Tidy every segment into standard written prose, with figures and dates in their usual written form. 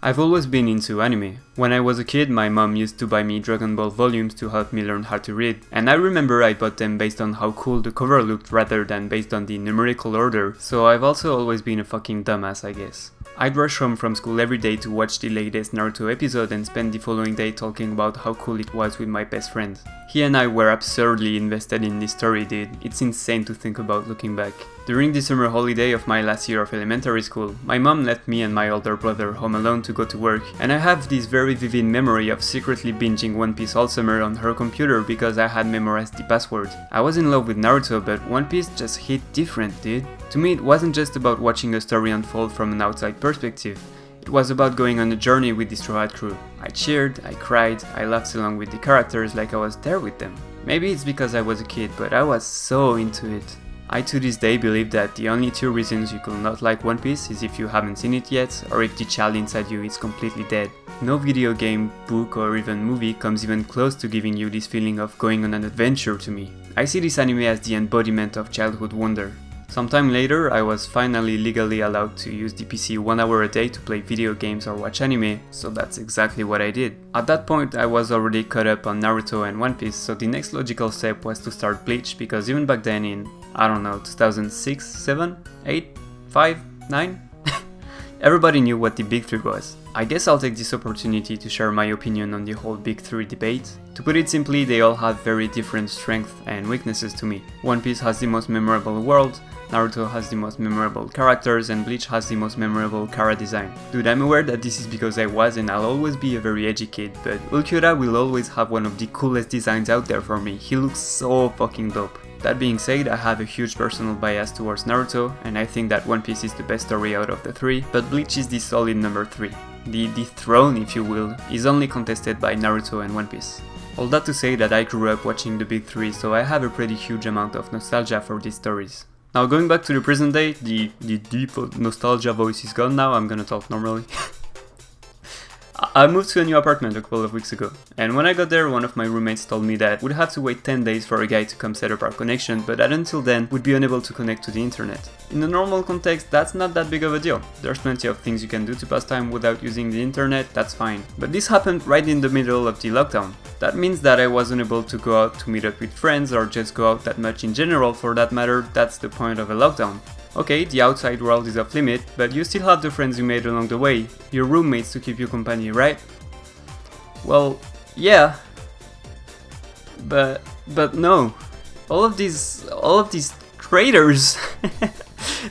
I've always been into anime. When I was a kid, my mom used to buy me Dragon Ball volumes to help me learn how to read, and I remember I bought them based on how cool the cover looked rather than based on the numerical order, so I've also always been a fucking dumbass, I guess. I'd rush home from school every day to watch the latest Naruto episode and spend the following day talking about how cool it was with my best friend. He and I were absurdly invested in this story, dude. It's insane to think about looking back. During the summer holiday of my last year of elementary school, my mom left me and my older brother home alone to go to work, and I have this very vivid memory of secretly binging One Piece all summer on her computer because I had memorized the password. I was in love with Naruto, but One Piece just hit different, dude. To me, it wasn't just about watching a story unfold from an outside perspective. It was about going on a journey with the Straw Hat crew. I cheered, I cried, I laughed along with the characters like I was there with them. Maybe it's because I was a kid, but I was so into it. I to this day believe that the only two reasons you could not like One Piece is if you haven't seen it yet, or if the child inside you is completely dead. No video game, book or even movie comes even close to giving you this feeling of going on an adventure to me. I see this anime as the embodiment of childhood wonder. Sometime later, I was finally legally allowed to use the PC 1 hour a day to play video games or watch anime, so that's exactly what I did. At that point, I was already caught up on Naruto and One Piece, so the next logical step was to start Bleach, because even back then in, I don't know, 2006, 7, 8, 5, 9? Everybody knew what the Big 3 was. I guess I'll take this opportunity to share my opinion on the whole Big 3 debate. To put it simply, they all have very different strengths and weaknesses to me. One Piece has the most memorable world, Naruto has the most memorable characters, and Bleach has the most memorable chara design. Dude, I'm aware that this is because I was and I'll always be a very edgy kid, but Ulquiorra will always have one of the coolest designs out there for me. He looks so fucking dope. That being said, I have a huge personal bias towards Naruto, and I think that One Piece is the best story out of the three, but Bleach is the solid number 3. The throne, if you will, is only contested by Naruto and One Piece. All that to say that I grew up watching the Big 3, so I have a pretty huge amount of nostalgia for these stories. Now going back to the present day, the deep nostalgia voice is gone now, I'm gonna talk normally. I moved to a new apartment a couple of weeks ago, and when I got there, one of my roommates told me that we'd have to wait 10 days for a guy to come set up our connection, but that until then, we'd be unable to connect to the internet. In a normal context, that's not that big of a deal. There's plenty of things you can do to pass time without using the internet, that's fine. But this happened right in the middle of the lockdown. That means that I wasn't able to go out to meet up with friends or just go out that much in general, for that matter. That's the point of a lockdown. Okay, the outside world is off limit, but you still have the friends you made along the way, your roommates to keep you company, right? Well, yeah. But no. All of these traitors,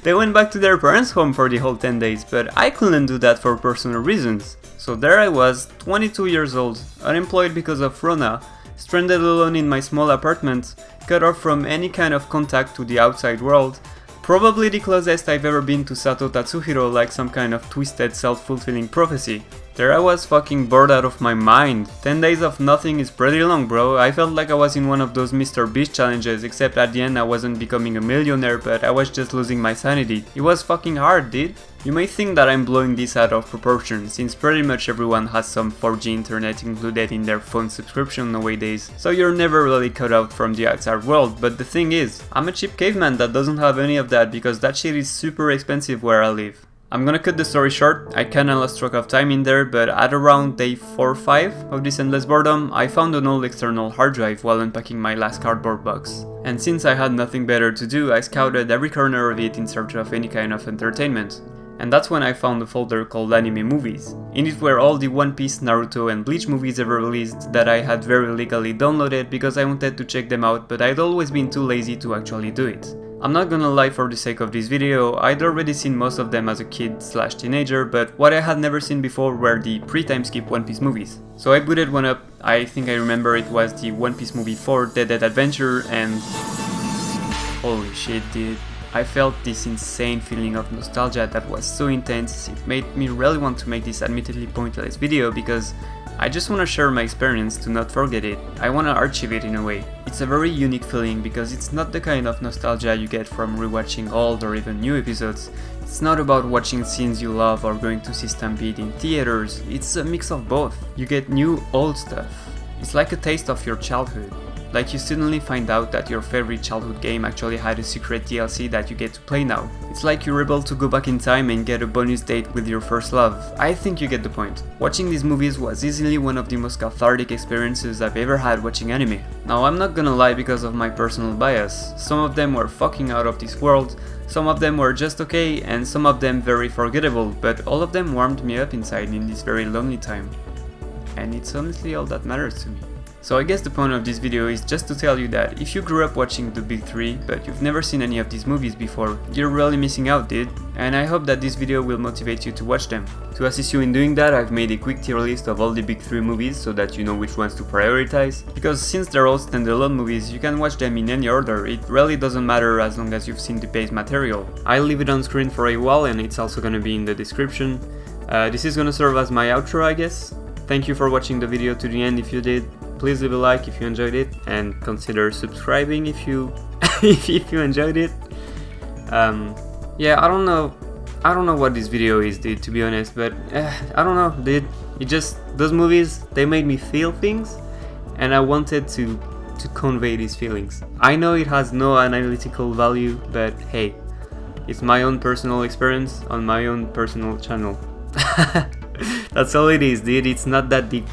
they went back to their parents' home for the whole 10 days, but I couldn't do that for personal reasons. So there I was, 22 years old, unemployed because of Rona, stranded alone in my small apartment, cut off from any kind of contact to the outside world. Probably the closest I've ever been to Sato Tatsuhiro, like some kind of twisted self-fulfilling prophecy. There I was fucking bored out of my mind. 10 days of nothing is pretty long, bro. I felt like I was in one of those Mr. Beast challenges, except at the end I wasn't becoming a millionaire, but I was just losing my sanity. It was fucking hard, dude. You may think that I'm blowing this out of proportion, since pretty much everyone has some 4G internet included in their phone subscription nowadays, so you're never really cut out from the outside world, but the thing is, I'm a cheap caveman that doesn't have any of that because that shit is super expensive where I live. I'm gonna cut the story short, I kinda lost track of time in there, but at around day 4 or 5 of this endless boredom, I found an old external hard drive while unpacking my last cardboard box. And since I had nothing better to do, I scouted every corner of it in search of any kind of entertainment. And that's when I found a folder called Anime Movies. In it were all the One Piece, Naruto and Bleach movies ever released that I had very legally downloaded because I wanted to check them out, but I'd always been too lazy to actually do it. I'm not gonna lie, for the sake of this video, I'd already seen most of them as a kid/teenager, but what I had never seen before were the pre-time skip One Piece movies. So I booted one up. I think I remember it was the One Piece movie 4 Dead Adventure, and Holy shit, dude. I felt this insane feeling of nostalgia that was so intense, it made me really want to make this admittedly pointless video because I just want to share my experience to not forget it. I want to archive it in a way. It's a very unique feeling because it's not the kind of nostalgia you get from rewatching old or even new episodes. It's not about watching scenes you love or going to see Stampede in theaters, it's a mix of both. You get new, old stuff. It's like a taste of your childhood. Like you suddenly find out that your favorite childhood game actually had a secret DLC that you get to play now. It's like you're able to go back in time and get a bonus date with your first love. I think you get the point. Watching these movies was easily one of the most cathartic experiences I've ever had watching anime. Now I'm not gonna lie because of my personal bias. Some of them were fucking out of this world, some of them were just okay, and some of them very forgettable, but all of them warmed me up inside in this very lonely time. And it's honestly all that matters to me. So I guess the point of this video is just to tell you that if you grew up watching the big three, but you've never seen any of these movies before, you're really missing out, dude. And I hope that this video will motivate you to watch them. To assist you in doing that, I've made a quick tier list of all the big three movies so that you know which ones to prioritize. Because since they're all standalone movies, you can watch them in any order, it really doesn't matter as long as you've seen the base material. I'll leave it on screen for a while and it's also gonna be in the description. This is gonna serve as my outro, I guess. Thank you for watching the video to the end if you did. Please leave a like if you enjoyed it and consider subscribing if you if you enjoyed it. Yeah, I don't know what this video is, dude, to be honest, but I don't know, dude. It just, those movies, they made me feel things and I wanted to convey these feelings. I know it has no analytical value, but hey, it's my own personal experience on my own personal channel. That's all it is, dude. It's not that deep.